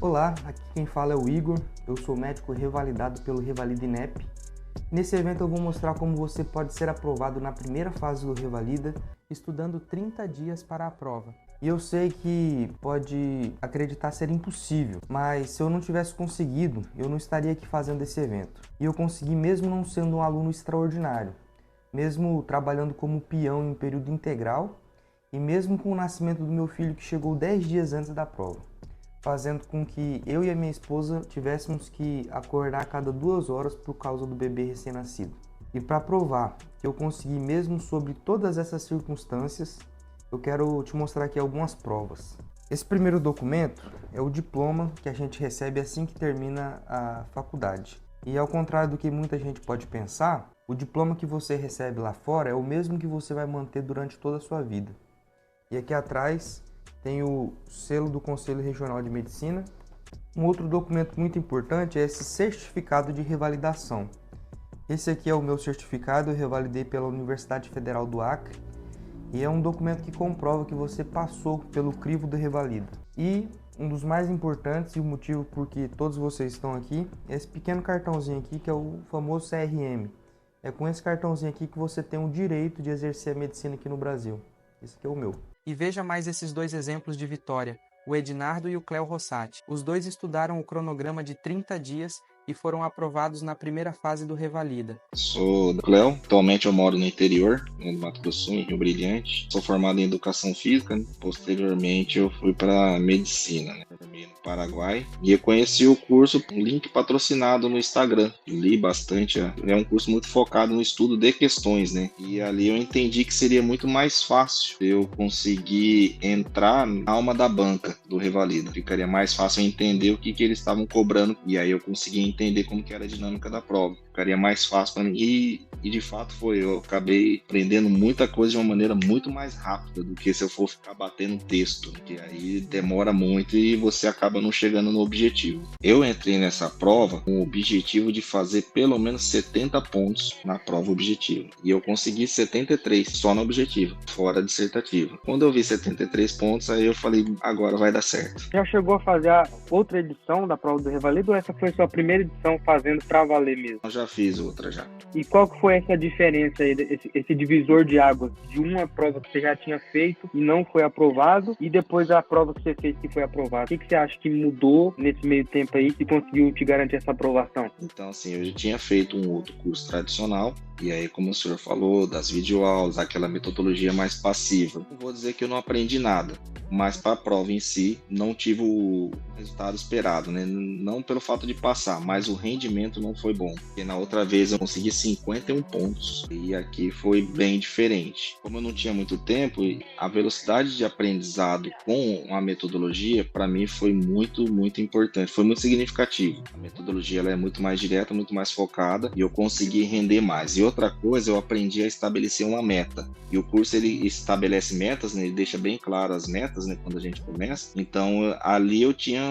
Olá, aqui quem fala é o Igor, eu sou médico revalidado pelo Revalida INEP. Nesse evento eu vou mostrar como você pode ser aprovado na primeira fase do Revalida, estudando 30 dias para a prova. E eu sei que pode acreditar ser impossível, mas se eu não tivesse conseguido, eu não estaria aqui fazendo esse evento. E eu consegui mesmo não sendo um aluno extraordinário, mesmo trabalhando como peão em período integral e mesmo com o nascimento do meu filho que chegou 10 dias antes da prova, fazendo com que eu e a minha esposa tivéssemos que acordar a cada 2 horas por causa do bebê recém-nascido. E para provar que eu consegui mesmo sobre todas essas circunstâncias, eu quero te mostrar aqui algumas provas. Esse primeiro documento é o diploma que a gente recebe assim que termina a faculdade. E ao contrário do que muita gente pode pensar, o diploma que você recebe lá fora é o mesmo que você vai manter durante toda a sua vida. E aqui atrás tem o selo do Conselho Regional de Medicina. Um outro documento muito importante é esse certificado de revalidação. Esse aqui é o meu certificado, eu revalidei pela Universidade Federal do Acre e é um documento que comprova que você passou pelo crivo do revalida. E um dos mais importantes e o motivo por que todos vocês estão aqui é esse pequeno cartãozinho aqui que é o famoso CRM. É com esse cartãozinho aqui que você tem o direito de exercer a medicina aqui no Brasil. Esse aqui é o meu. E veja mais esses dois exemplos de vitória, o Ednardo e o Cléo Rossati. Os dois estudaram o cronograma de 30 dias e foram aprovados na primeira fase do Revalida. Sou do Cléo, atualmente eu moro no interior, no Mato Grosso do Sul, em Rio Brilhante. Sou formado em Educação Física, né? Posteriormente eu fui para Medicina, né? Formei no Paraguai. E eu conheci o curso, um link patrocinado no Instagram. Li bastante, é um curso muito focado no estudo de questões, né? E ali eu entendi que seria muito mais fácil eu conseguir entrar na alma da banca do Revalida. Ficaria mais fácil eu entender o que eles estavam cobrando, e aí eu conseguia entender como que era a dinâmica da prova. Ficaria mais fácil para mim. E de fato foi. Eu acabei aprendendo muita coisa de uma maneira muito mais rápida do que se eu for ficar batendo texto, que aí demora muito e você acaba não chegando no objetivo. Eu entrei nessa prova com o objetivo de fazer pelo menos 70 pontos na prova objetiva. E eu consegui 73 só no objetivo, fora a dissertativa. Quando eu vi 73 pontos, aí eu falei, agora vai dar certo. Já chegou a fazer a outra edição da prova do Revalida ou essa foi a sua primeira edição fazendo pra valer mesmo? Eu já fiz outra já. E qual que foi essa diferença aí, esse divisor de águas de uma prova que você já tinha feito e não foi aprovado e depois a prova que você fez que foi aprovada? O que você acha que mudou nesse meio tempo aí que conseguiu te garantir essa aprovação? Então, assim, eu já tinha feito um outro curso tradicional e aí, como o senhor falou, das videoaulas, aquela metodologia mais passiva. Não vou dizer que eu não aprendi nada, mas para a prova em si, não tive o resultado esperado, né? Não pelo fato de passar, mas o rendimento não foi bom. Porque na outra vez eu consegui 51 pontos e aqui foi bem diferente. Como eu não tinha muito tempo, a velocidade de aprendizado com a metodologia, para mim, foi muito importante, foi muito significativo. A metodologia ela é muito mais direta, muito mais focada e eu consegui render mais. E outra coisa, eu aprendi a estabelecer uma meta. E o curso ele estabelece metas, né? Ele deixa bem claro as metas, né? Quando a gente começa. Então ali eu tinha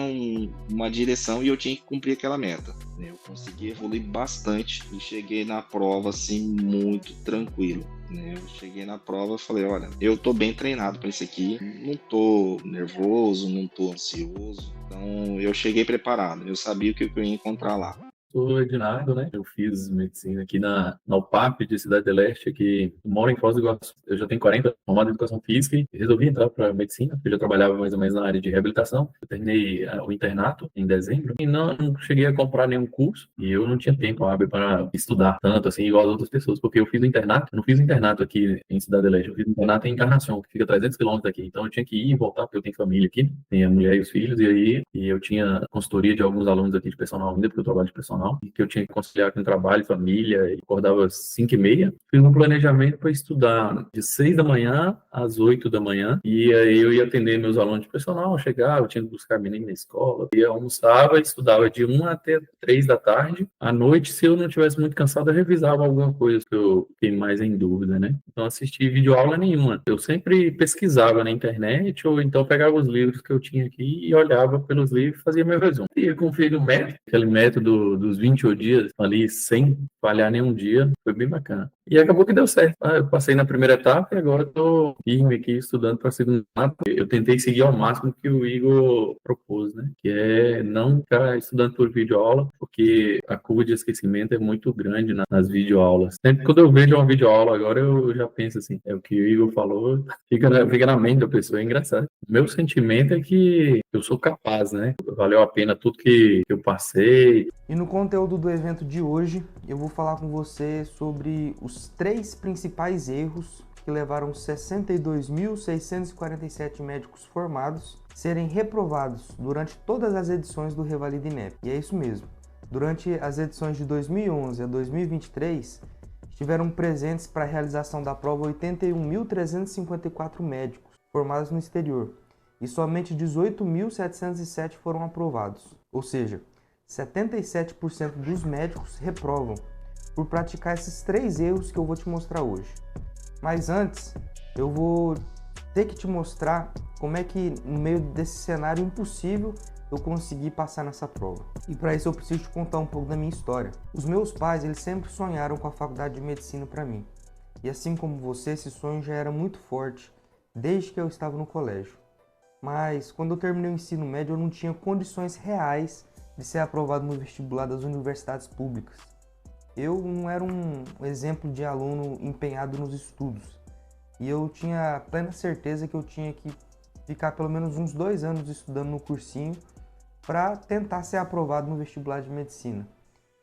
uma direção e eu tinha que cumprir aquela meta. Eu consegui evoluir bastante e cheguei na prova assim muito tranquilo. Eu cheguei na prova e falei, olha, eu tô bem treinado para isso aqui, não tô nervoso, não tô ansioso, então eu cheguei preparado, eu sabia o que eu ia encontrar lá. Sou Ednardo, né? Eu fiz medicina aqui na UPAP de Cidade do Leste, aqui moro em Foz do Iguaçu. Eu já tenho 40, formado em Educação Física e resolvi entrar para medicina, porque eu já trabalhava mais ou menos na área de reabilitação. Eu terminei o internato em dezembro e não cheguei a comprar nenhum curso e eu não tinha tempo hábil para estudar tanto assim, igual as outras pessoas, porque eu fiz o internato, eu não fiz o internato aqui em Cidade do Leste, eu fiz o internato em Encarnação, que fica 300 quilômetros daqui. Então eu tinha que ir e voltar, porque eu tenho família aqui, tenho a mulher e os filhos, e eu tinha consultoria de alguns alunos aqui de personal ainda, porque eu trabalho de personal, e que eu tinha que conciliar com trabalho, família, e acordava às 5h30. Fiz um planejamento para estudar de 6 da manhã às 8 da manhã, e aí eu ia atender meus alunos de personal, eu chegava, eu tinha que buscar menino na escola, eu almoçava, estudava de 1 até 3 da tarde. À noite, se eu não estivesse muito cansado, eu revisava alguma coisa que eu fiquei mais em dúvida, né? Então, assisti videoaula nenhuma. Eu sempre pesquisava na internet, ou então pegava os livros que eu tinha aqui e olhava pelos livros e fazia meu resumo. E eu confio no método, aquele método do dos 28 dias ali sem falhar nenhum dia, foi bem bacana. E acabou que deu certo. Eu passei na primeira etapa e agora estou firme aqui estudando para a segunda etapa. Eu tentei seguir ao máximo que o Igor propôs, né? Que é não ficar estudando por videoaula, porque a curva de esquecimento é muito grande nas videoaulas. Sempre quando eu vejo uma videoaula agora, eu já penso assim, é o que o Igor falou, fica na mente da pessoa, é engraçado. O meu sentimento é que eu sou capaz, né? Valeu a pena tudo que eu passei. E no conteúdo do evento de hoje, eu vou falar com você sobre os 3 principais erros que levaram 62.647 médicos formados serem reprovados durante todas as edições do Revalida INEP. E é isso mesmo. Durante as edições de 2011 a 2023, estiveram presentes para a realização da prova 81.354 médicos formados no exterior e somente 18.707 foram aprovados. Ou seja, 77% dos médicos reprovam por praticar esses 3 erros que eu vou te mostrar hoje. Mas antes, eu vou ter que te mostrar como é que, no meio desse cenário impossível, eu consegui passar nessa prova. E para isso eu preciso te contar um pouco da minha história. Os meus pais, eles sempre sonharam com a faculdade de medicina para mim. E assim como você, esse sonho já era muito forte desde que eu estava no colégio. Mas quando eu terminei o ensino médio, eu não tinha condições reais de ser aprovado no vestibular das universidades públicas. Eu não era um exemplo de aluno empenhado nos estudos. E eu tinha plena certeza que eu tinha que ficar pelo menos uns 2 anos estudando no cursinho para tentar ser aprovado no vestibular de medicina.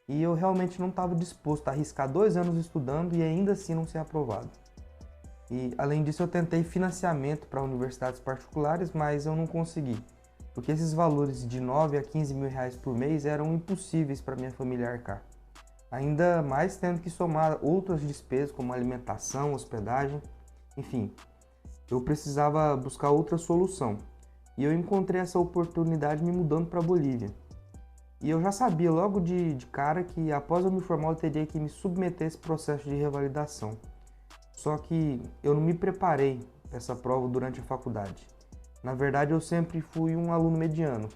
E eu realmente não estava disposto a arriscar 2 anos estudando e ainda assim não ser aprovado. E além disso eu tentei financiamento para universidades particulares, mas eu não consegui. Porque esses valores de 9 a 15 mil reais por mês eram impossíveis para minha família arcar. Ainda mais tendo que somar outras despesas como alimentação, hospedagem, enfim. Eu precisava buscar outra solução. E eu encontrei essa oportunidade me mudando para a Bolívia. E eu já sabia logo de cara que após eu me formar eu teria que me submeter a esse processo de revalidação. Só que eu não me preparei para essa prova durante a faculdade. Na verdade, eu sempre fui um aluno mediano.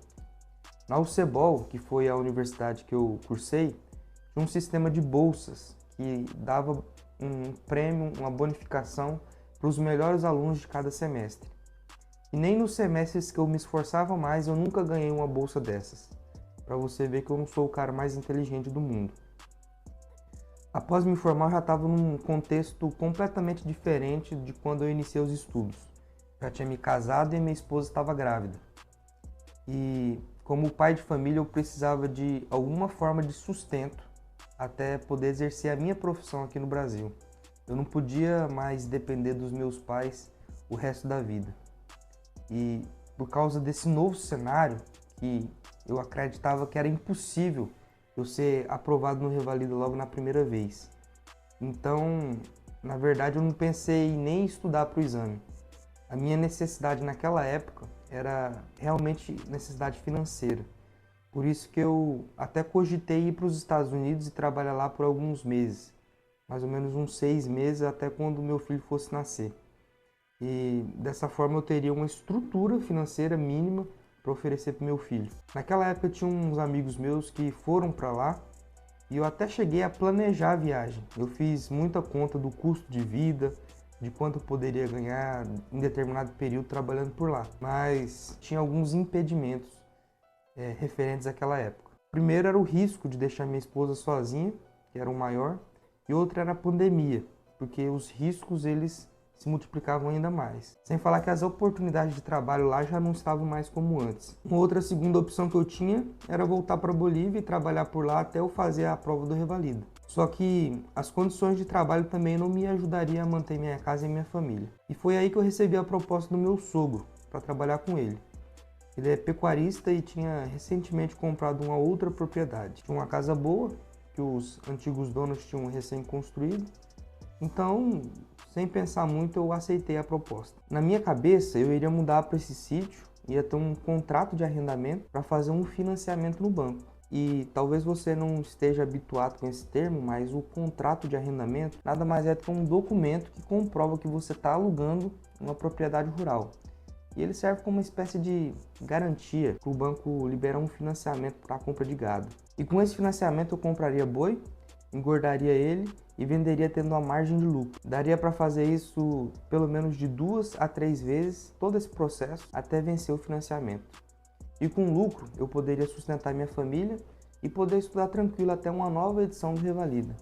Na UCBOL, que foi a universidade que eu cursei, tinha um sistema de bolsas que dava um prêmio, uma bonificação para os melhores alunos de cada semestre. E nem nos semestres que eu me esforçava mais, eu nunca ganhei uma bolsa dessas. Para você ver que eu não sou o cara mais inteligente do mundo. Após me formar, eu já estava num contexto completamente diferente de quando eu iniciei os estudos. Já tinha me casado e minha esposa estava grávida. E como pai de família, eu precisava de alguma forma de sustento até poder exercer a minha profissão aqui no Brasil. Eu não podia mais depender dos meus pais o resto da vida. E por causa desse novo cenário, que eu acreditava que era impossível eu ser aprovado no Revalida logo na primeira vez. Então, na verdade, eu não pensei nem em estudar para o exame. A minha necessidade naquela época era realmente necessidade financeira. Por isso que eu até cogitei ir para os Estados Unidos e trabalhar lá por alguns meses. Mais ou menos uns 6 meses até quando meu filho fosse nascer. E dessa forma eu teria uma estrutura financeira mínima para oferecer para o meu filho. Naquela época tinha uns amigos meus que foram para lá e eu até cheguei a planejar a viagem. Eu fiz muita conta do custo de vida, de quanto eu poderia ganhar em determinado período trabalhando por lá. Mas tinha alguns impedimentos referentes àquela época. Primeiro era o risco de deixar minha esposa sozinha, que era o maior, e outro era a pandemia, porque os riscos eles se multiplicavam ainda mais. Sem falar que as oportunidades de trabalho lá já não estavam mais como antes. Uma outra segunda opção que eu tinha era voltar para a Bolívia e trabalhar por lá até eu fazer a prova do Revalida. Só que as condições de trabalho também não me ajudariam a manter minha casa e minha família. E foi aí que eu recebi a proposta do meu sogro para trabalhar com ele. Ele é pecuarista e tinha recentemente comprado uma outra propriedade. Tinha uma casa boa, que os antigos donos tinham recém-construído. Então, sem pensar muito, eu aceitei a proposta. Na minha cabeça, eu iria mudar para esse sítio, ia ter um contrato de arrendamento para fazer um financiamento no banco. E talvez você não esteja habituado com esse termo, mas o contrato de arrendamento nada mais é do que um documento que comprova que você está alugando uma propriedade rural. E ele serve como uma espécie de garantia para o banco liberar um financiamento para a compra de gado. E com esse financiamento eu compraria boi, engordaria ele e venderia tendo uma margem de lucro. Daria para fazer isso pelo menos de 2 a 3 vezes todo esse processo até vencer o financiamento. E com lucro eu poderia sustentar minha família e poder estudar tranquilo até uma nova edição do Revalida.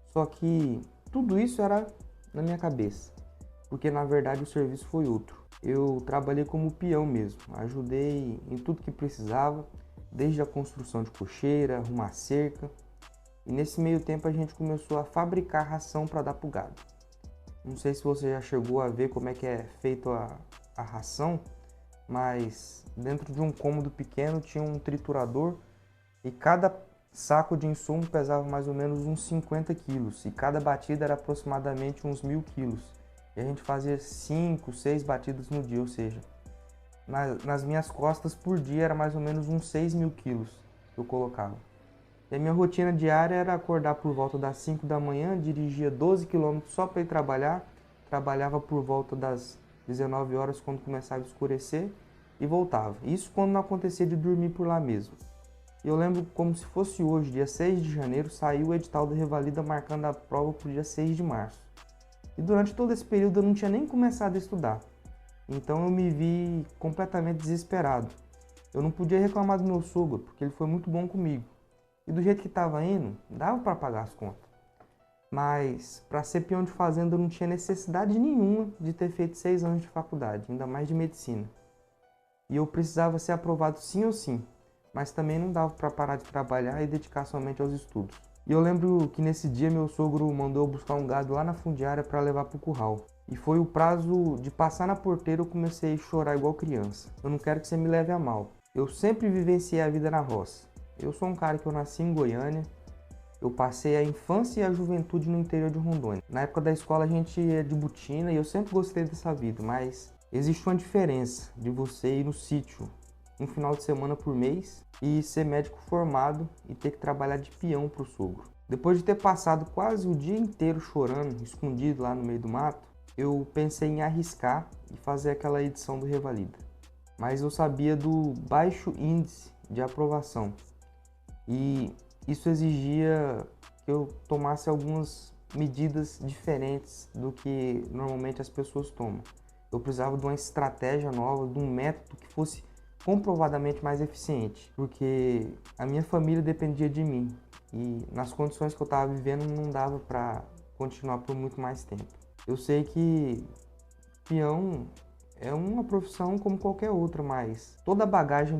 Só que tudo isso era na minha cabeça, porque na verdade o serviço foi outro. Eu trabalhei como peão mesmo, ajudei em tudo que precisava, desde a construção de cocheira, arrumar cerca. E nesse meio tempo a gente começou a fabricar ração para dar para o gado. Não sei se você já chegou a ver como é que é feito a ração, mas dentro de um cômodo pequeno tinha um triturador e cada saco de insumo pesava mais ou menos uns 50 quilos e cada batida era aproximadamente uns 1.000 quilos. E a gente fazia 5, 6 batidas no dia, ou seja, nas minhas costas por dia era mais ou menos uns 6.000 quilos que eu colocava. E a minha rotina diária era acordar por volta das 5 da manhã, dirigia 12 km só para ir trabalhar, trabalhava por volta das 19 horas quando começava a escurecer e voltava. Isso quando não acontecia de dormir por lá mesmo. Eu lembro como se fosse hoje, dia 6 de janeiro, saiu o edital do Revalida marcando a prova para o dia 6 de março. E durante todo esse período eu não tinha nem começado a estudar. Então eu me vi completamente desesperado. Eu não podia reclamar do meu sogro, porque ele foi muito bom comigo. E do jeito que estava indo, dava para pagar as contas. Mas para ser peão de fazenda eu não tinha necessidade nenhuma de ter feito 6 anos de faculdade, ainda mais de medicina. E eu precisava ser aprovado sim ou sim, mas também não dava para parar de trabalhar e dedicar somente aos estudos. E eu lembro que nesse dia meu sogro mandou eu buscar um gado lá na fundiária para levar para o curral. E foi o prazo de passar na porteira eu comecei a chorar igual criança. Eu não quero que você me leve a mal. Eu sempre vivenciei a vida na roça. Eu sou um cara que eu nasci em Goiânia. Eu passei a infância e a juventude no interior de Rondônia. Na época da escola a gente ia de botina e eu sempre gostei dessa vida, mas existe uma diferença de você ir no sítio um final de semana por mês e ser médico formado e ter que trabalhar de peão para o sogro. Depois de ter passado quase o dia inteiro chorando, escondido lá no meio do mato, eu pensei em arriscar e fazer aquela edição do Revalida. Mas eu sabia do baixo índice de aprovação e isso exigia que eu tomasse algumas medidas diferentes do que normalmente as pessoas tomam. Eu precisava de uma estratégia nova, de um método que fosse comprovadamente mais eficiente, porque a minha família dependia de mim e nas condições que eu estava vivendo não dava para continuar por muito mais tempo. Eu sei que peão é uma profissão como qualquer outra, mas toda a bagagem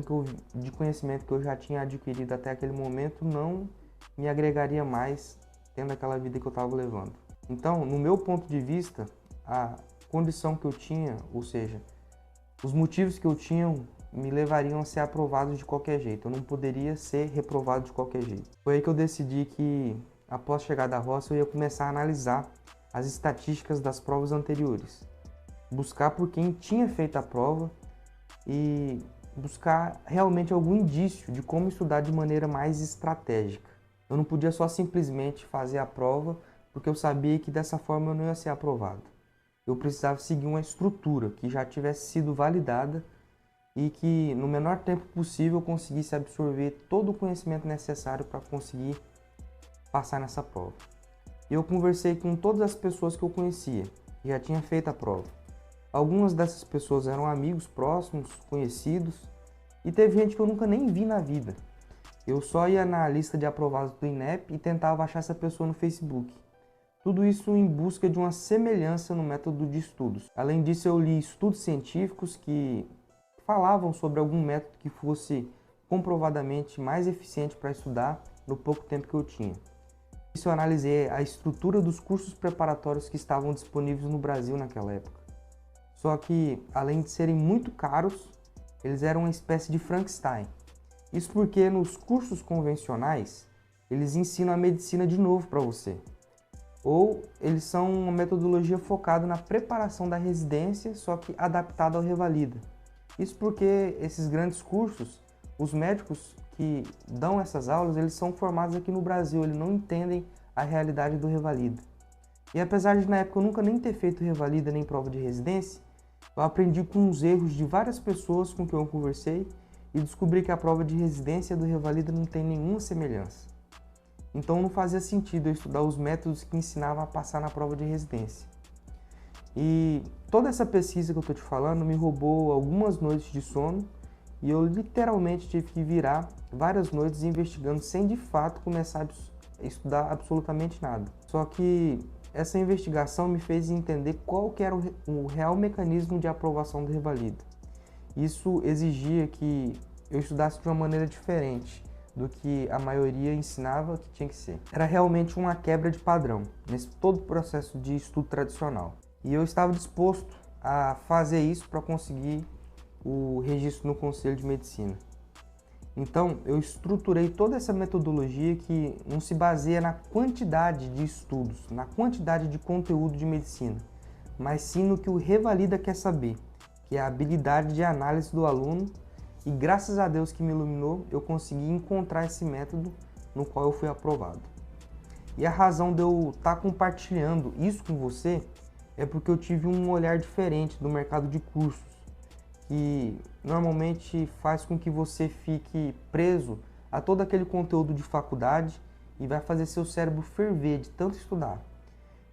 de conhecimento que eu já tinha adquirido até aquele momento não me agregaria mais tendo aquela vida que eu estava levando. Então, no meu ponto de vista, a condição que eu tinha, ou seja, os motivos que eu tinha me levariam a ser aprovado de qualquer jeito. Eu não poderia ser reprovado de qualquer jeito. Foi aí que eu decidi que, após chegar da roça, eu ia começar a analisar as estatísticas das provas anteriores. Buscar por quem tinha feito a prova e buscar realmente algum indício de como estudar de maneira mais estratégica. Eu não podia só simplesmente fazer a prova porque eu sabia que dessa forma eu não ia ser aprovado. Eu precisava seguir uma estrutura que já tivesse sido validada e que no menor tempo possível eu conseguisse absorver todo o conhecimento necessário para conseguir passar nessa prova. Eu conversei com todas as pessoas que eu conhecia, que já tinham feito a prova. Algumas dessas pessoas eram amigos próximos, conhecidos, e teve gente que eu nunca nem vi na vida. Eu só ia na lista de aprovados do INEP e tentava achar essa pessoa no Facebook. Tudo isso em busca de uma semelhança no método de estudos. Além disso, eu li estudos científicos que falavam sobre algum método que fosse comprovadamente mais eficiente para estudar no pouco tempo que eu tinha. Isso eu analisei a estrutura dos cursos preparatórios que estavam disponíveis no Brasil naquela época. Só que, além de serem muito caros, eles eram uma espécie de Frankenstein. Isso porque nos cursos convencionais, eles ensinam a medicina de novo para você. Ou eles são uma metodologia focada na preparação da residência, só que adaptada ao Revalida. Isso porque esses grandes cursos, os médicos que dão essas aulas, eles são formados aqui no Brasil, eles não entendem a realidade do Revalida. E apesar de na época eu nunca nem ter feito Revalida nem prova de residência, Eu aprendi com os erros de várias pessoas com quem eu conversei e descobri que a prova de residência do Revalida não tem nenhuma semelhança. Então não fazia sentido eu estudar os métodos que ensinavam a passar na prova de residência. E toda essa pesquisa que eu estou te falando me roubou algumas noites de sono e eu literalmente tive que virar várias noites investigando sem de fato começar a estudar absolutamente nada. Só que essa investigação me fez entender qual que era o real mecanismo de aprovação do Revalida. Isso exigia que eu estudasse de uma maneira diferente do que a maioria ensinava que tinha que ser. Era realmente uma quebra de padrão nesse todo o processo de estudo tradicional. E eu estava disposto a fazer isso para conseguir o registro no Conselho de Medicina. Então, eu estruturei toda essa metodologia que não se baseia na quantidade de estudos, na quantidade de conteúdo de medicina, mas sim no que o Revalida quer saber, que é a habilidade de análise do aluno, e graças a Deus que me iluminou, eu consegui encontrar esse método no qual eu fui aprovado. E a razão de eu estar compartilhando isso com você é porque eu tive um olhar diferente do mercado de cursos, que normalmente faz com que você fique preso a todo aquele conteúdo de faculdade e vai fazer seu cérebro ferver de tanto estudar.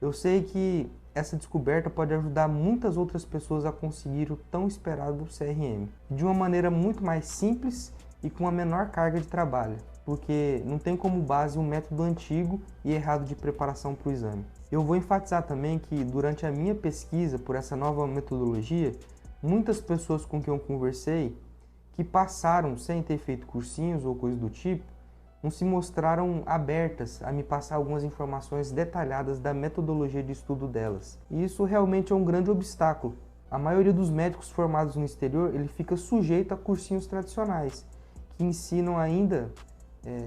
Eu sei que essa descoberta pode ajudar muitas outras pessoas a conseguir o tão esperado CRM, de uma maneira muito mais simples e com uma menor carga de trabalho, porque não tem como base um método antigo e errado de preparação para o exame. Eu vou enfatizar também que durante a minha pesquisa por essa nova metodologia, muitas pessoas com quem eu conversei, que passaram sem ter feito cursinhos ou coisa do tipo, não se mostraram abertas a me passar algumas informações detalhadas da metodologia de estudo delas. E isso realmente é um grande obstáculo. A maioria dos médicos formados no exterior, ele fica sujeito a cursinhos tradicionais, que ensinam ainda,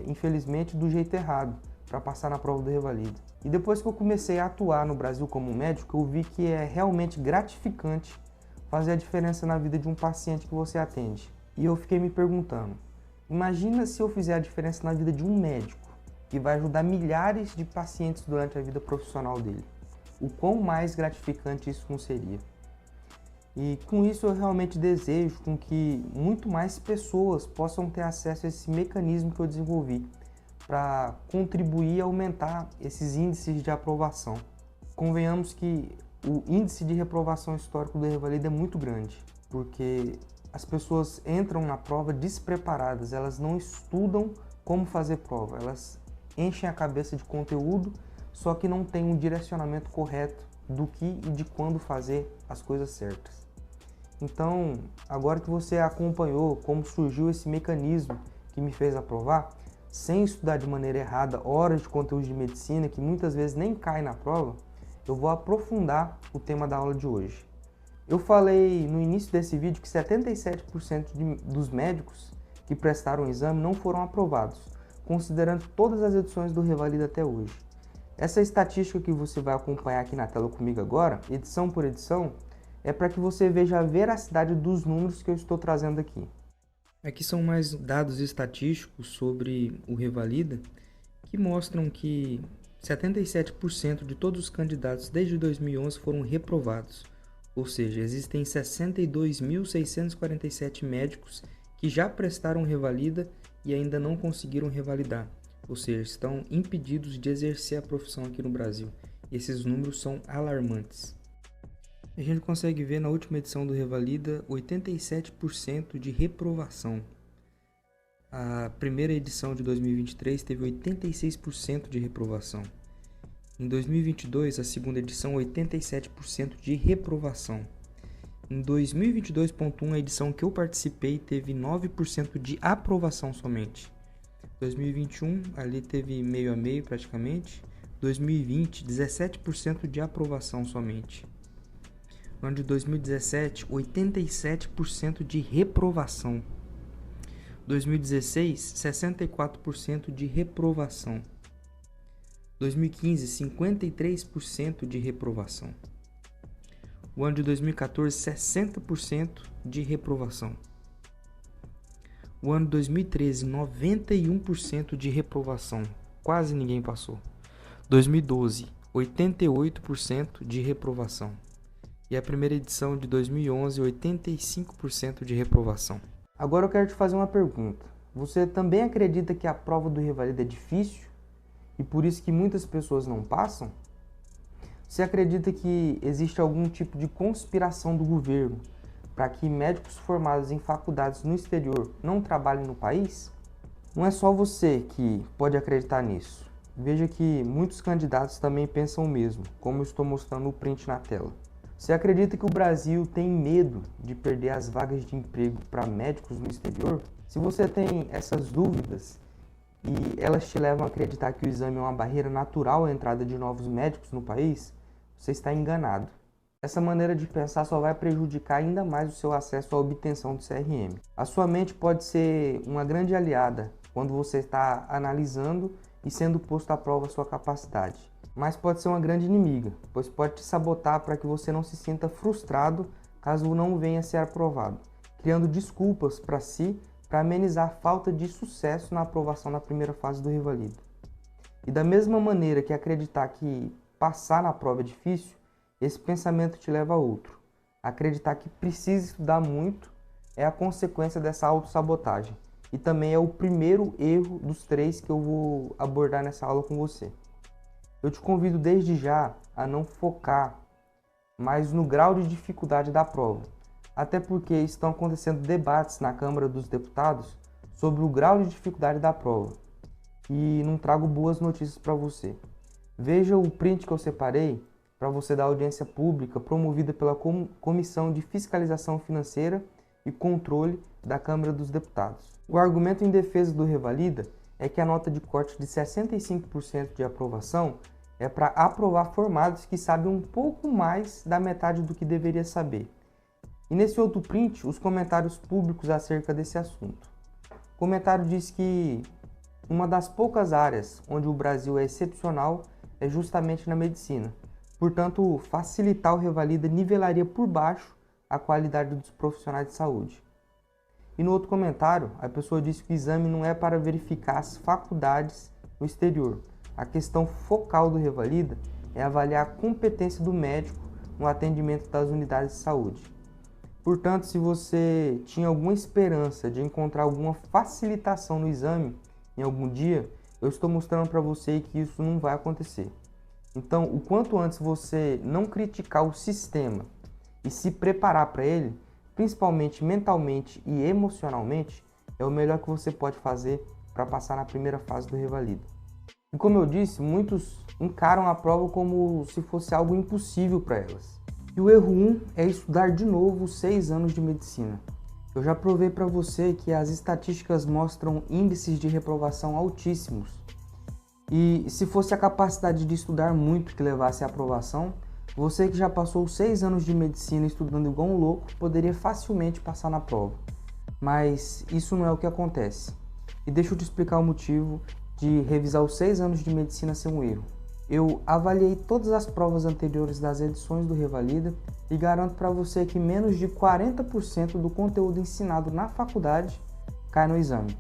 infelizmente, do jeito errado, para passar na prova do Revalida. E depois que eu comecei a atuar no Brasil como médico, eu vi que é realmente gratificante fazer a diferença na vida de um paciente que você atende. E eu fiquei me perguntando, imagina se eu fizer a diferença na vida de um médico, que vai ajudar milhares de pacientes durante a vida profissional dele. O quão mais gratificante isso não seria? E com isso eu realmente desejo com que muito mais pessoas possam ter acesso a esse mecanismo que eu desenvolvi, para contribuir e aumentar esses índices de aprovação. Convenhamos que o índice de reprovação histórico do Revalida é muito grande, porque as pessoas entram na prova despreparadas, elas não estudam como fazer prova, elas enchem a cabeça de conteúdo, só que não tem um direcionamento correto do que e de quando fazer as coisas certas. Então, agora que você acompanhou como surgiu esse mecanismo que me fez aprovar, sem estudar de maneira errada horas de conteúdo de medicina que muitas vezes nem cai na prova, eu vou aprofundar o tema da aula de hoje. Eu falei no início desse vídeo que 77% dos médicos que prestaram o exame não foram aprovados, considerando todas as edições do Revalida até hoje. Essa estatística que você vai acompanhar aqui na tela comigo agora, edição por edição, é para que você veja a veracidade dos números que eu estou trazendo aqui. Aqui são mais dados estatísticos sobre o Revalida que mostram que 77% de todos os candidatos desde 2011 foram reprovados, ou seja, existem 62.647 médicos que já prestaram Revalida e ainda não conseguiram revalidar, ou seja, estão impedidos de exercer a profissão aqui no Brasil. Esses números são alarmantes. A gente consegue ver na última edição do Revalida 87% de reprovação. A primeira edição de 2023 teve 86% de reprovação. Em 2022, a segunda edição, 87% de reprovação. Em 2022.1, a edição que eu participei teve 9% de aprovação somente. 2021, ali teve meio a meio praticamente. 2020, 17% de aprovação somente. No ano de 2017, 87% de reprovação. 2016, 64% de reprovação. 2015, 53% de reprovação. O ano de 2014, 60% de reprovação. O ano de 2013, 91% de reprovação. Quase ninguém passou. 2012, 88% de reprovação. e a primeira edição de 2011, 85% de reprovação. Agora eu quero te fazer uma pergunta. Você também acredita que a prova do Revalida é difícil e por isso que muitas pessoas não passam? Você acredita que existe algum tipo de conspiração do governo para que médicos formados em faculdades no exterior não trabalhem no país? Não é só você que pode acreditar nisso. Veja que muitos candidatos também pensam o mesmo, como eu estou mostrando no print na tela. Você acredita que o Brasil tem medo de perder as vagas de emprego para médicos no exterior? Se você tem essas dúvidas e elas te levam a acreditar que o exame é uma barreira natural à entrada de novos médicos no país, você está enganado. Essa maneira de pensar só vai prejudicar ainda mais o seu acesso à obtenção do CRM. A sua mente pode ser uma grande aliada quando você está analisando e sendo posto à prova a sua capacidade, mas pode ser uma grande inimiga, pois pode te sabotar para que você não se sinta frustrado caso não venha a ser aprovado, criando desculpas para si para amenizar a falta de sucesso na aprovação na primeira fase do Revalida. E da mesma maneira que acreditar que passar na prova é difícil, esse pensamento te leva a outro. Acreditar que precisa estudar muito é a consequência dessa autossabotagem. E também é o primeiro erro dos 3 que eu vou abordar nessa aula com você. Eu te convido desde já a não focar mais no grau de dificuldade da prova, até porque estão acontecendo debates na Câmara dos Deputados sobre o grau de dificuldade da prova. E não trago boas notícias para você. Veja o print que eu separei para você da audiência pública promovida pela Comissão de Fiscalização Financeira e Controle da Câmara dos Deputados. O argumento em defesa do Revalida é que a nota de corte de 65% de aprovação é para aprovar formados que sabem um pouco mais da metade do que deveria saber. E nesse outro print, os comentários públicos acerca desse assunto. O comentário diz que uma das poucas áreas onde o Brasil é excepcional é justamente na medicina. Portanto, facilitar o Revalida nivelaria por baixo a qualidade dos profissionais de saúde. E no outro comentário, a pessoa disse que o exame não é para verificar as faculdades no exterior. A questão focal do Revalida é avaliar a competência do médico no atendimento das unidades de saúde. Portanto, se você tinha alguma esperança de encontrar alguma facilitação no exame em algum dia, eu estou mostrando para você que isso não vai acontecer. Então, o quanto antes você não criticar o sistema e se preparar para ele, principalmente mentalmente e emocionalmente, é o melhor que você pode fazer para passar na primeira fase do Revalida. E como eu disse, muitos encaram a prova como se fosse algo impossível para elas. E o erro 1 é estudar de novo 6 anos de medicina. Eu já provei para você que as estatísticas mostram índices de reprovação altíssimos. E se fosse a capacidade de estudar muito que levasse à aprovação, você que já passou 6 anos de medicina estudando igual um louco, poderia facilmente passar na prova. Mas isso não é o que acontece. E deixa eu te explicar o motivo de revisar os 6 anos de medicina ser um erro. Eu avaliei todas as provas anteriores das edições do Revalida e garanto para você que menos de 40% do conteúdo ensinado na faculdade cai no exame.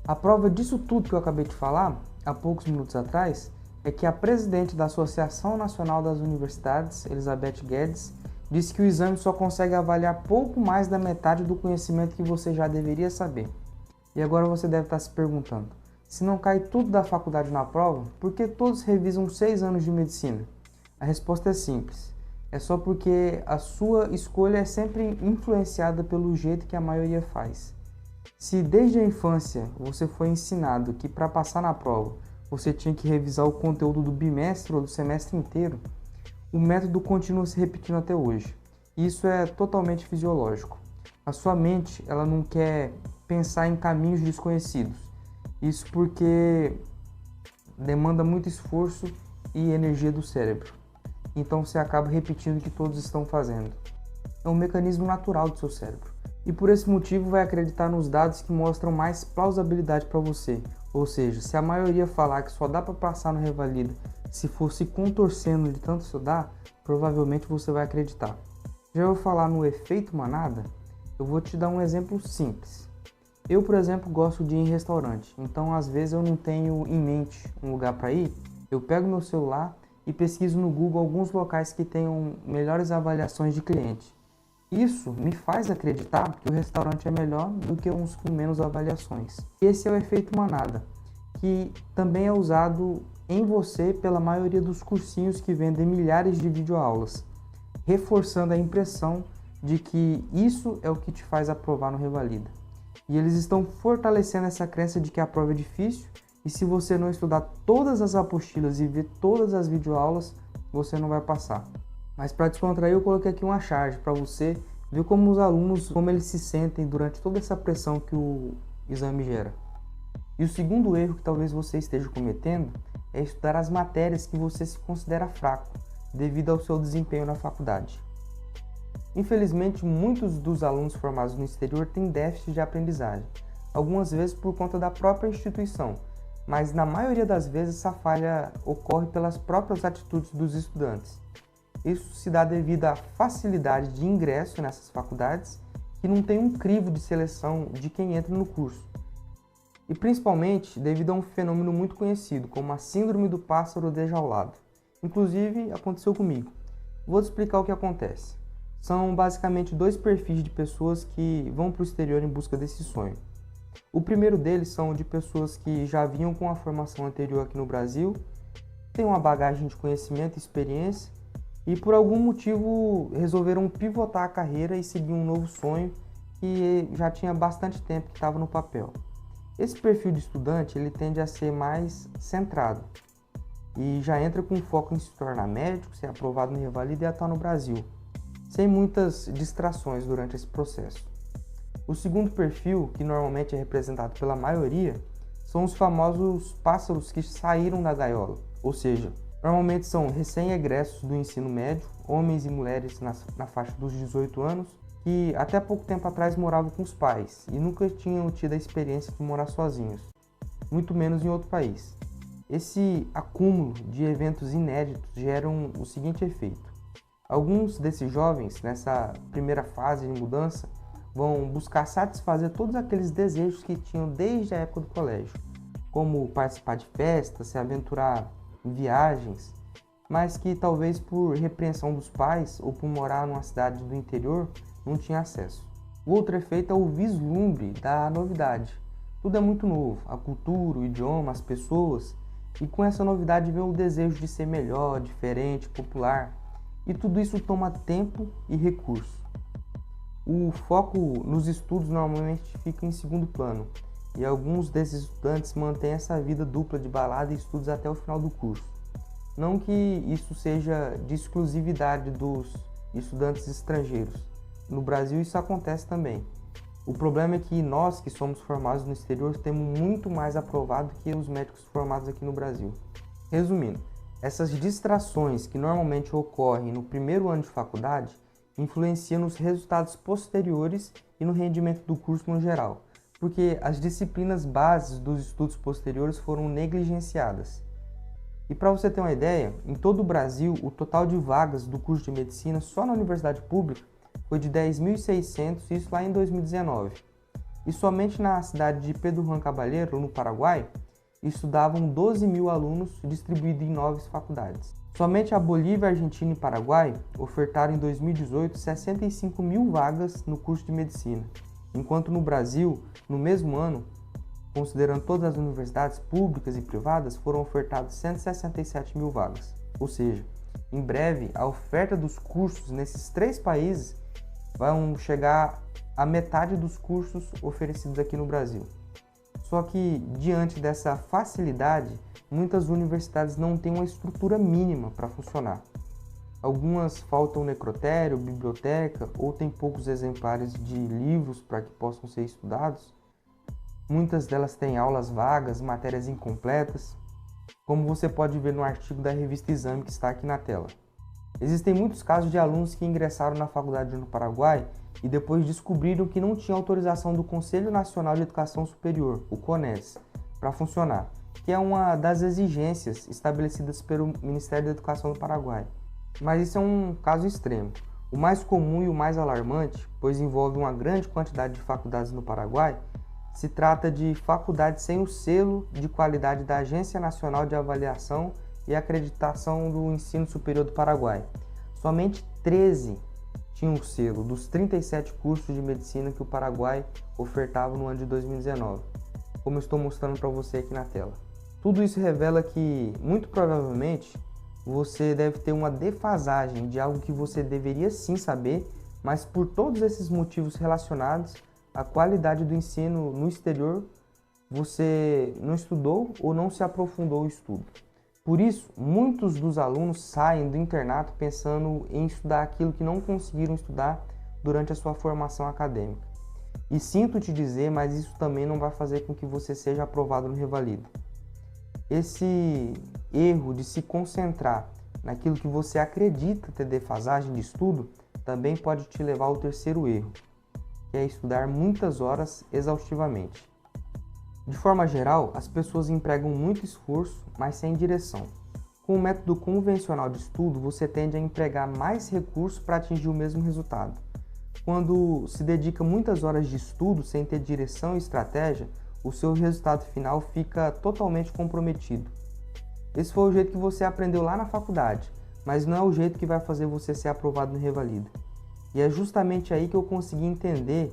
A prova disso tudo que eu acabei de falar, há poucos minutos atrás, é que a presidente da Associação Nacional das Universidades, Elizabeth Guedes, disse que o exame só consegue avaliar pouco mais da metade do conhecimento que você já deveria saber. E agora você deve estar se perguntando, se não cai tudo da faculdade na prova, por que todos revisam 6 anos de medicina? A resposta é simples. É só porque a sua escolha é sempre influenciada pelo jeito que a maioria faz. Se desde a infância você foi ensinado que para passar na prova você tinha que revisar o conteúdo do bimestre ou do semestre inteiro, o método continua se repetindo até hoje. Isso é totalmente fisiológico. A sua mente ela não quer pensar em caminhos desconhecidos. Isso porque demanda muito esforço e energia do cérebro. Então você acaba repetindo o que todos estão fazendo. É um mecanismo natural do seu cérebro. E por esse motivo vai acreditar nos dados que mostram mais plausibilidade para você. Ou seja, se a maioria falar que só dá para passar no Revalida se for se contorcendo de tanto estudar, provavelmente você vai acreditar. Já eu falar no efeito manada, eu vou te dar um exemplo simples. Eu, por exemplo, gosto de ir em restaurante, então às vezes eu não tenho em mente um lugar para ir, eu pego meu celular e pesquiso no Google alguns locais que tenham melhores avaliações de cliente. Isso me faz acreditar que o restaurante é melhor do que uns com menos avaliações. Esse é o efeito manada, que também é usado em você pela maioria dos cursinhos que vendem milhares de videoaulas, reforçando a impressão de que isso é o que te faz aprovar no Revalida. E eles estão fortalecendo essa crença de que a prova é difícil e se você não estudar todas as apostilas e ver todas as videoaulas, você não vai passar. Mas para descontrair, eu coloquei aqui uma charge para você ver como os alunos, como eles se sentem durante toda essa pressão que o exame gera. E o segundo erro que talvez você esteja cometendo é estudar as matérias que você se considera fraco, devido ao seu desempenho na faculdade. Infelizmente, muitos dos alunos formados no exterior têm déficit de aprendizagem, algumas vezes por conta da própria instituição, mas na maioria das vezes essa falha ocorre pelas próprias atitudes dos estudantes. Isso se dá devido à facilidade de ingresso nessas faculdades, que não tem um crivo de seleção de quem entra no curso. E principalmente devido a um fenômeno muito conhecido, como a síndrome do pássaro dejaulado. Inclusive, aconteceu comigo. Vou te explicar o que acontece. São basicamente dois perfis de pessoas que vão para o exterior em busca desse sonho. O primeiro deles são de pessoas que já vinham com a formação anterior aqui no Brasil, têm uma bagagem de conhecimento e experiência, e por algum motivo resolveram pivotar a carreira e seguir um novo sonho que já tinha bastante tempo que estava no papel. Esse perfil de estudante ele tende a ser mais centrado e já entra com foco em se tornar médico, ser aprovado no Revalida e atuar no Brasil, sem muitas distrações durante esse processo. O segundo perfil, que normalmente é representado pela maioria, são os famosos pássaros que saíram da gaiola, ou seja, normalmente são recém-egressos do ensino médio, homens e mulheres na faixa dos 18 anos, que até pouco tempo atrás moravam com os pais e nunca tinham tido a experiência de morar sozinhos, muito menos em outro país. Esse acúmulo de eventos inéditos geram o seguinte efeito. Alguns desses jovens, nessa primeira fase de mudança, vão buscar satisfazer todos aqueles desejos que tinham desde a época do colégio, como participar de festas, se aventurar em viagens, mas que talvez por repreensão dos pais ou por morar numa cidade do interior não tinha acesso. O outro efeito é o vislumbre da novidade. Tudo é muito novo, a cultura, o idioma, as pessoas, e com essa novidade vem o desejo de ser melhor, diferente, popular, e tudo isso toma tempo e recurso. O foco nos estudos normalmente fica em segundo plano, e alguns desses estudantes mantêm essa vida dupla de balada e estudos até o final do curso. Não que isso seja de exclusividade dos estudantes estrangeiros. No Brasil isso acontece também. O problema é que nós que somos formados no exterior temos muito mais aprovado que os médicos formados aqui no Brasil. Resumindo, essas distrações que normalmente ocorrem no primeiro ano de faculdade influenciam nos resultados posteriores e no rendimento do curso no geral, porque as disciplinas bases dos estudos posteriores foram negligenciadas. E para você ter uma ideia, em todo o Brasil, o total de vagas do curso de medicina só na universidade pública foi de 10.600, isso lá em 2019. E somente na cidade de Pedro Juan Caballero, no Paraguai, estudavam 12.000 alunos distribuídos em 9 faculdades. Somente a Bolívia, Argentina e Paraguai ofertaram em 2018 65.000 vagas no curso de medicina, enquanto no Brasil, no mesmo ano, considerando todas as universidades públicas e privadas, foram ofertadas 167.000 vagas. Ou seja, em breve, a oferta dos cursos nesses 3 países vão chegar à metade dos cursos oferecidos aqui no Brasil. Só que, diante dessa facilidade, muitas universidades não têm uma estrutura mínima para funcionar. Algumas faltam necrotério, biblioteca, ou têm poucos exemplares de livros para que possam ser estudados. Muitas delas têm aulas vagas, matérias incompletas, como você pode ver no artigo da revista Exame que está aqui na tela. Existem muitos casos de alunos que ingressaram na faculdade no Paraguai e depois descobriram que não tinha autorização do Conselho Nacional de Educação Superior, o CONES, para funcionar, que é uma das exigências estabelecidas pelo Ministério da Educação do Paraguai. Mas isso é um caso extremo. O mais comum e o mais alarmante, pois envolve uma grande quantidade de faculdades no Paraguai, se trata de faculdades sem o selo de qualidade da Agência Nacional de Avaliação e acreditação do ensino superior do Paraguai. Somente 13 tinham o selo dos 37 cursos de medicina que o Paraguai ofertava no ano de 2019, como eu estou mostrando para você aqui na tela. Tudo isso revela que, muito provavelmente, você deve ter uma defasagem de algo que você deveria sim saber, mas por todos esses motivos relacionados à qualidade do ensino no exterior, você não estudou ou não se aprofundou no estudo. Por isso, muitos dos alunos saem do internato pensando em estudar aquilo que não conseguiram estudar durante a sua formação acadêmica. E sinto te dizer, mas isso também não vai fazer com que você seja aprovado no Revalida. Esse erro de se concentrar naquilo que você acredita ter defasagem de estudo também pode te levar ao terceiro erro, que é estudar muitas horas exaustivamente. De forma geral, as pessoas empregam muito esforço, mas sem direção. Com o método convencional de estudo, você tende a empregar mais recursos para atingir o mesmo resultado. Quando se dedica muitas horas de estudo sem ter direção e estratégia, o seu resultado final fica totalmente comprometido. Esse foi o jeito que você aprendeu lá na faculdade, mas não é o jeito que vai fazer você ser aprovado no Revalida. E é justamente aí que eu consegui entender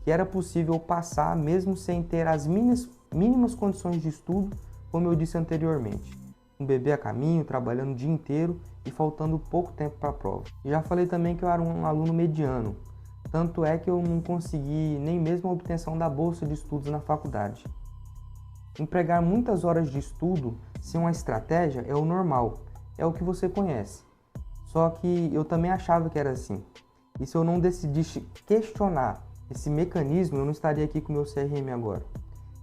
que era possível passar mesmo sem ter as mínimas condições de estudo, como eu disse anteriormente. Um bebê a caminho, trabalhando o dia inteiro e faltando pouco tempo para a prova. Já falei também que eu era um aluno mediano, tanto é que eu não consegui nem mesmo a obtenção da bolsa de estudos na faculdade. Empregar muitas horas de estudo sem uma estratégia é o normal, é o que você conhece. Só que eu também achava que era assim. E se eu não decidisse questionar esse mecanismo, eu não estaria aqui com o meu CRM agora.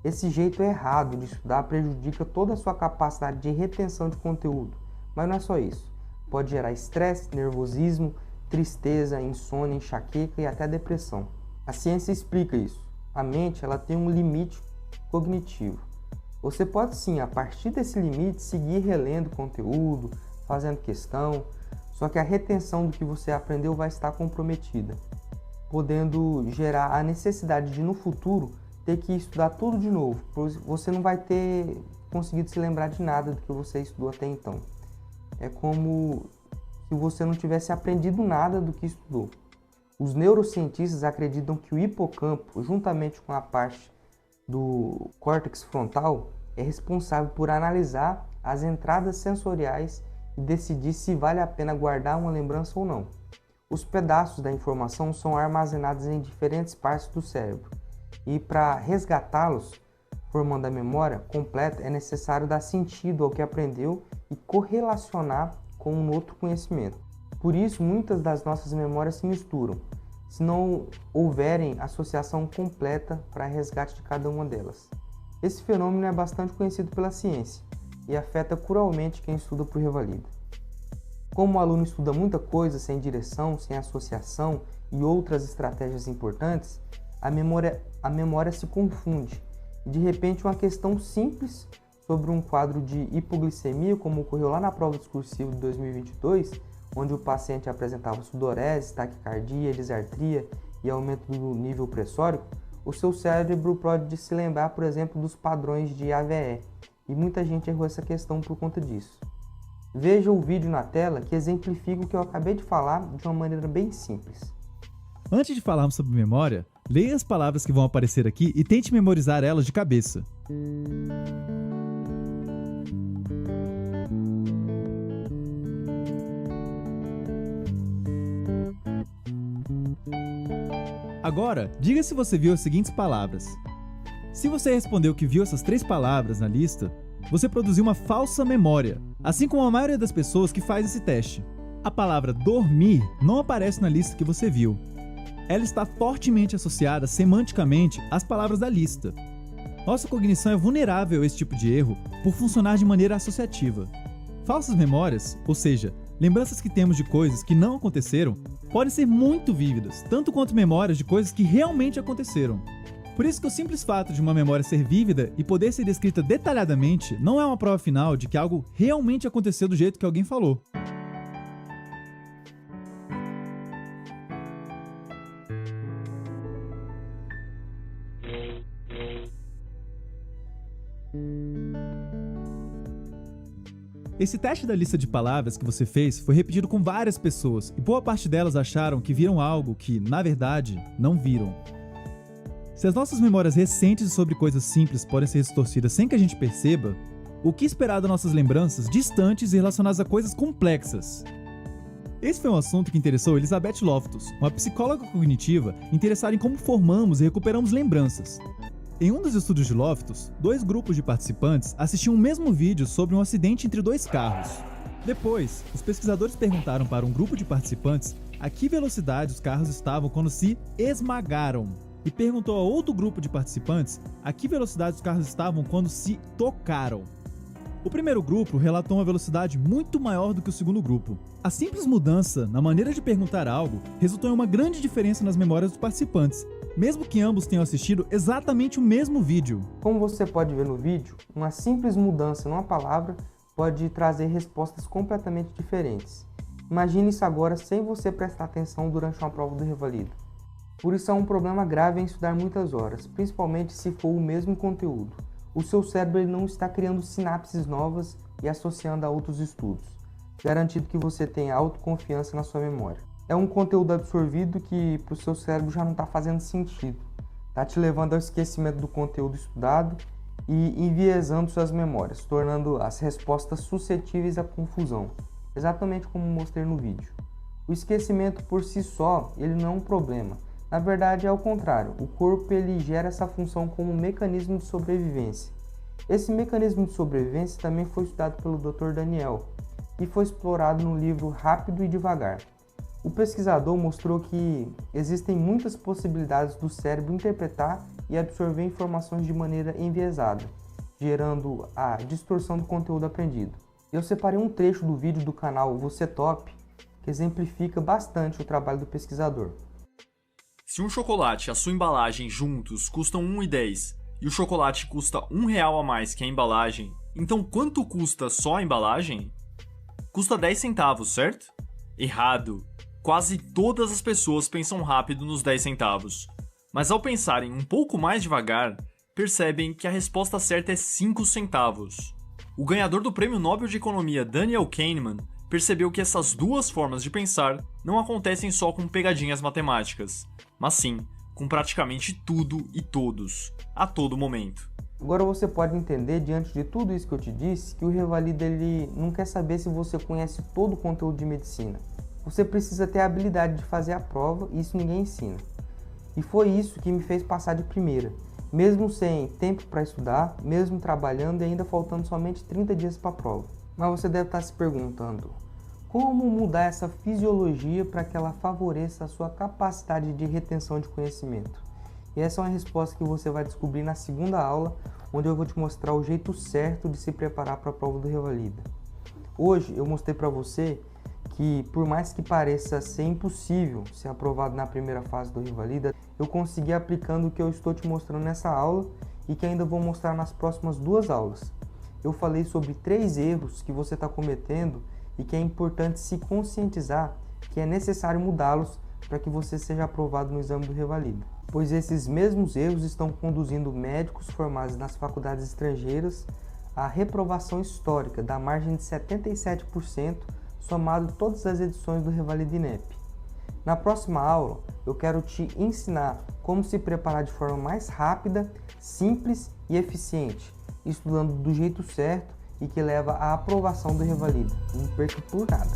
Esse jeito errado de estudar prejudica toda a sua capacidade de retenção de conteúdo. Mas não é só isso. Pode gerar estresse, nervosismo, tristeza, insônia, enxaqueca e até depressão. A ciência explica isso. A mente ela tem um limite cognitivo. Você pode sim, a partir desse limite, seguir relendo conteúdo, fazendo questão, só que a retenção do que você aprendeu vai estar comprometida, podendo gerar a necessidade de, no futuro, ter que estudar tudo de novo, pois você não vai ter conseguido se lembrar de nada do que você estudou até então. É como se você não tivesse aprendido nada do que estudou. Os neurocientistas acreditam que o hipocampo, juntamente com a parte do córtex frontal, é responsável por analisar as entradas sensoriais e decidir se vale a pena guardar uma lembrança ou não. Os pedaços da informação são armazenados em diferentes partes do cérebro e para resgatá-los, formando a memória completa, é necessário dar sentido ao que aprendeu e correlacionar com um outro conhecimento. Por isso, muitas das nossas memórias se misturam, se não houverem associação completa para resgate de cada uma delas. Esse fenômeno é bastante conhecido pela ciência e afeta cruelmente quem estuda para o Revalida. Como o aluno estuda muita coisa sem direção, sem associação e outras estratégias importantes, a memória se confunde e de repente uma questão simples sobre um quadro de hipoglicemia, como ocorreu lá na prova discursiva de 2022, onde o paciente apresentava sudorese, taquicardia, disartria e aumento do nível pressórico, o seu cérebro pode se lembrar, por exemplo, dos padrões de AVE, e muita gente errou essa questão por conta disso. Veja o vídeo na tela que exemplifica o que eu acabei de falar de uma maneira bem simples. Antes de falarmos sobre memória, leia as palavras que vão aparecer aqui e tente memorizar elas de cabeça. Agora, diga se você viu as seguintes palavras. Se você respondeu que viu essas 3 palavras na lista, você produziu uma falsa memória, assim como a maioria das pessoas que faz esse teste. A palavra dormir não aparece na lista que você viu. Ela está fortemente associada semanticamente às palavras da lista. Nossa cognição é vulnerável a esse tipo de erro por funcionar de maneira associativa. Falsas memórias, ou seja, lembranças que temos de coisas que não aconteceram, podem ser muito vívidas, tanto quanto memórias de coisas que realmente aconteceram. Por isso que o simples fato de uma memória ser vívida e poder ser descrita detalhadamente não é uma prova final de que algo realmente aconteceu do jeito que alguém falou. Esse teste da lista de palavras que você fez foi repetido com várias pessoas e boa parte delas acharam que viram algo que, na verdade, não viram. Se as nossas memórias recentes sobre coisas simples podem ser distorcidas sem que a gente perceba, o que esperar das nossas lembranças distantes e relacionadas a coisas complexas? Esse foi um assunto que interessou Elizabeth Loftus, uma psicóloga cognitiva interessada em como formamos e recuperamos lembranças. Em um dos estudos de Loftus, 2 grupos de participantes assistiam o mesmo vídeo sobre um acidente entre 2 carros. Depois, os pesquisadores perguntaram para um grupo de participantes a que velocidade os carros estavam quando se esmagaram, e perguntou a outro grupo de participantes a que velocidade os carros estavam quando se tocaram. O primeiro grupo relatou uma velocidade muito maior do que o segundo grupo. A simples mudança na maneira de perguntar algo resultou em uma grande diferença nas memórias dos participantes, mesmo que ambos tenham assistido exatamente o mesmo vídeo. Como você pode ver no vídeo, uma simples mudança numa palavra pode trazer respostas completamente diferentes. Imagine isso agora sem você prestar atenção durante uma prova do Revalida. Por isso é um problema grave em estudar muitas horas, principalmente se for o mesmo conteúdo. O seu cérebro não está criando sinapses novas e associando a outros estudos, garantindo que você tenha autoconfiança na sua memória. É um conteúdo absorvido que para o seu cérebro já não está fazendo sentido. Está te levando ao esquecimento do conteúdo estudado e enviesando suas memórias, tornando as respostas suscetíveis à confusão, exatamente como mostrei no vídeo. O esquecimento por si só, ele não é um problema. Na verdade é o contrário, o corpo ele gera essa função como um mecanismo de sobrevivência. Esse mecanismo de sobrevivência também foi estudado pelo Dr. Daniel e foi explorado no livro Rápido e Devagar. O pesquisador mostrou que existem muitas possibilidades do cérebro interpretar e absorver informações de maneira enviesada, gerando a distorção do conteúdo aprendido. Eu separei um trecho do vídeo do canal Você Top que exemplifica bastante o trabalho do pesquisador. Se um chocolate e a sua embalagem juntos custam R$ 1,10 e o chocolate custa R$1 a mais que a embalagem, então quanto custa só a embalagem? Custa 10 centavos, certo? Errado! Quase todas as pessoas pensam rápido nos 10 centavos, mas ao pensarem um pouco mais devagar, percebem que a resposta certa é 5 centavos. O ganhador do Prêmio Nobel de Economia Daniel Kahneman percebeu que essas duas formas de pensar não acontecem só com pegadinhas matemáticas, mas sim com praticamente tudo e todos, a todo momento. Agora você pode entender, diante de tudo isso que eu te disse, que o Revalida ele não quer saber se você conhece todo o conteúdo de medicina. Você precisa ter a habilidade de fazer a prova e isso ninguém ensina. E foi isso que me fez passar de primeira, mesmo sem tempo para estudar, mesmo trabalhando e ainda faltando somente 30 dias para a prova. Mas você deve estar se perguntando, como mudar essa fisiologia para que ela favoreça a sua capacidade de retenção de conhecimento? E essa é uma resposta que você vai descobrir na segunda aula, onde eu vou te mostrar o jeito certo de se preparar para a prova do Revalida. Hoje eu mostrei para você que, por mais que pareça ser impossível ser aprovado na primeira fase do Revalida, eu consegui aplicando o que eu estou te mostrando nessa aula e que ainda vou mostrar nas próximas 2 aulas. Eu falei sobre 3 erros que você está cometendo e que é importante se conscientizar que é necessário mudá-los para que você seja aprovado no exame do Revalida. Pois esses mesmos erros estão conduzindo médicos formados nas faculdades estrangeiras à reprovação histórica da margem de 77%, somado todas as edições do Revalida INEP. Na próxima aula, eu quero te ensinar como se preparar de forma mais rápida, simples e eficiente, estudando do jeito certo e que leva à aprovação do Revalida. Não perca por nada.